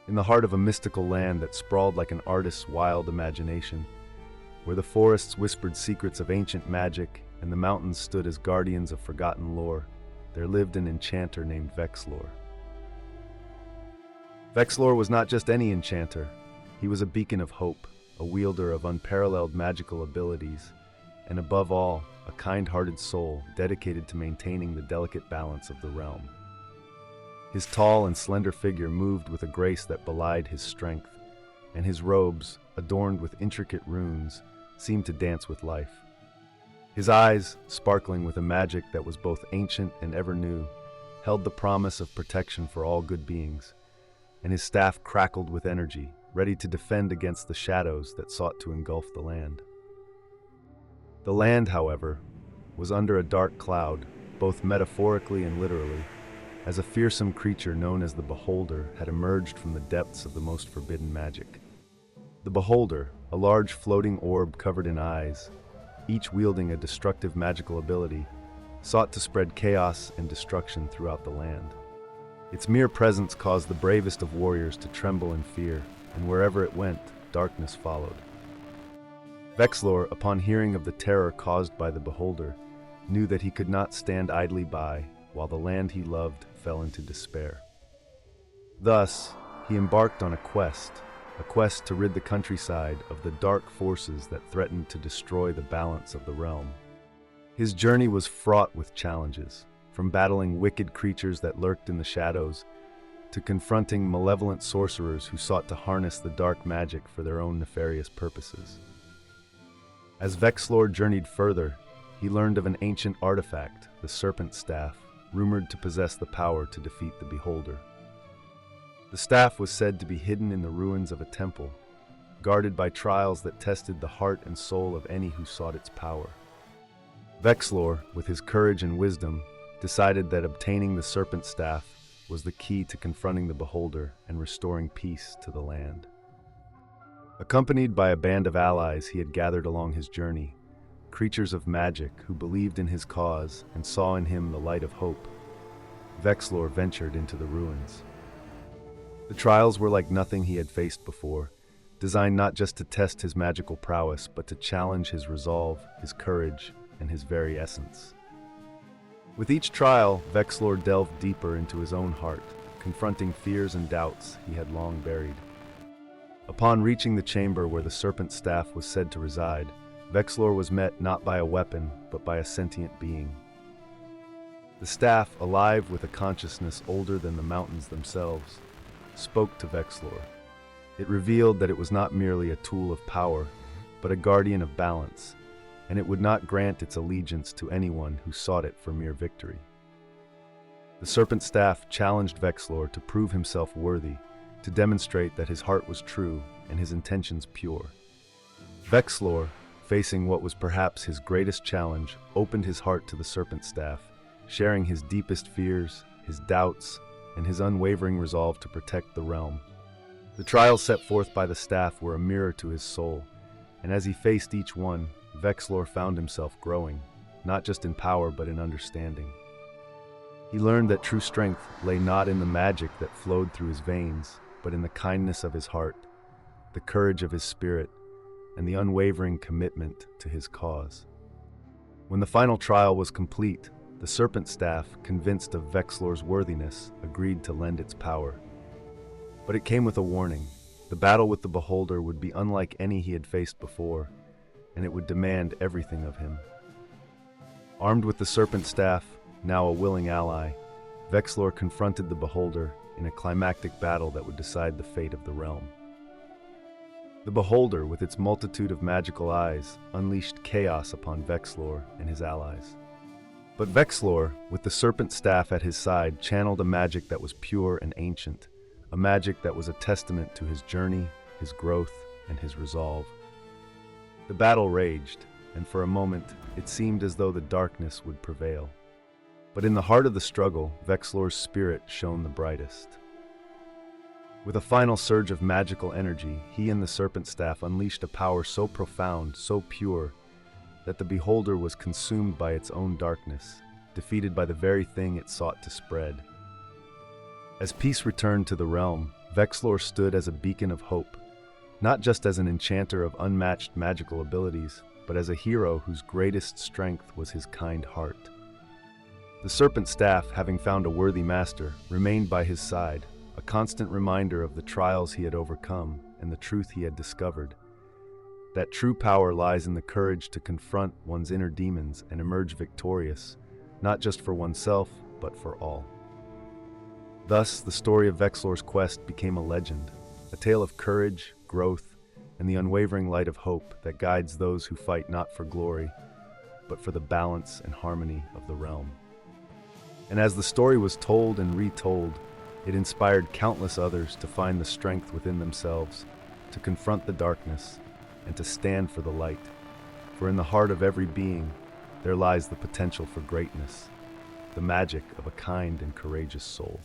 in the heart of a mystical land that sprawled like an artist's wild imagination, where the forests whispered secrets of ancient magic and the mountains stood as guardians of forgotten lore, there lived an enchanter named Vexlor. Vexlor was not just any enchanter. He was a beacon of hope, a wielder of unparalleled magical abilities, and above all, a kind-hearted soul dedicated to maintaining the delicate balance of the realm. His tall and slender figure moved with a grace that belied his strength, and his robes, adorned with intricate runes, seemed to dance with life. His eyes, sparkling with a magic that was both ancient and ever new, held the promise of protection for all good beings, and his staff crackled with energy, ready to defend against the shadows that sought to engulf the land. The land, however, was under a dark cloud, both metaphorically and literally, as a fearsome creature known as the Beholder had emerged from the depths of the most forbidden magic. The Beholder, a large floating orb covered in eyes, each wielding a destructive magical ability, sought to spread chaos and destruction throughout the land. Its mere presence caused the bravest of warriors to tremble in fear, and wherever it went, darkness followed. Vexlor, upon hearing of the terror caused by the Beholder, knew that he could not stand idly by while the land he loved fell into despair. Thus, he embarked on a quest to rid the countryside of the dark forces that threatened to destroy the balance of the realm. His journey was fraught with challenges, from battling wicked creatures that lurked in the shadows to confronting malevolent sorcerers who sought to harness the dark magic for their own nefarious purposes. As Vexlor journeyed further, he learned of an ancient artifact, the Serpent Staff, rumored to possess the power to defeat the Beholder. The staff was said to be hidden in the ruins of a temple, guarded by trials that tested the heart and soul of any who sought its power. Vexlor, with his courage and wisdom, decided that obtaining the Serpent Staff was the key to confronting the Beholder and restoring peace to the land. Accompanied by a band of allies he had gathered along his journey, creatures of magic who believed in his cause and saw in him the light of hope, Vexlor ventured into the ruins. The trials were like nothing he had faced before, designed not just to test his magical prowess, but to challenge his resolve, his courage, and his very essence. With each trial, Vexlor delved deeper into his own heart, confronting fears and doubts he had long buried. Upon reaching the chamber where the Serpent Staff was said to reside, Vexlor was met not by a weapon, but by a sentient being. The staff, alive with a consciousness older than the mountains themselves, spoke to Vexlor. It revealed that it was not merely a tool of power, but a guardian of balance, and it would not grant its allegiance to anyone who sought it for mere victory. The Serpent Staff challenged Vexlor to prove himself worthy, to demonstrate that his heart was true and his intentions pure. Vexlor, facing what was perhaps his greatest challenge, opened his heart to the Serpent Staff, sharing his deepest fears, his doubts, and his unwavering resolve to protect the realm. The trials set forth by the staff were a mirror to his soul, and as he faced each one, Vexlor found himself growing, not just in power but in understanding. He learned that true strength lay not in the magic that flowed through his veins, but in the kindness of his heart, the courage of his spirit, and the unwavering commitment to his cause. When the final trial was complete, the Serpent Staff, convinced of Vexlor's worthiness, agreed to lend its power. But it came with a warning. The battle with the Beholder would be unlike any he had faced before, and it would demand everything of him. Armed with the Serpent Staff, now a willing ally, Vexlor confronted the Beholder in a climactic battle that would decide the fate of the realm. The Beholder, with its multitude of magical eyes, unleashed chaos upon Vexlor and his allies. But Vexlor, with the Serpent Staff at his side, channeled a magic that was pure and ancient, a magic that was a testament to his journey, his growth, and his resolve. The battle raged, and for a moment, it seemed as though the darkness would prevail. But in the heart of the struggle, Vexlor's spirit shone the brightest. With a final surge of magical energy, he and the Serpent Staff unleashed a power so profound, so pure, that the Beholder was consumed by its own darkness, defeated by the very thing it sought to spread. As peace returned to the realm, Vexlor stood as a beacon of hope, not just as an enchanter of unmatched magical abilities, but as a hero whose greatest strength was his kind heart. The Serpent Staff, having found a worthy master, remained by his side, a constant reminder of the trials he had overcome and the truth he had discovered. That true power lies in the courage to confront one's inner demons and emerge victorious, not just for oneself, but for all. Thus, the story of Vexlor's quest became a legend, a tale of courage, growth, and the unwavering light of hope that guides those who fight not for glory, but for the balance and harmony of the realm. And as the story was told and retold, it inspired countless others to find the strength within themselves, to confront the darkness, and to stand for the light. For in the heart of every being, there lies the potential for greatness, the magic of a kind and courageous soul.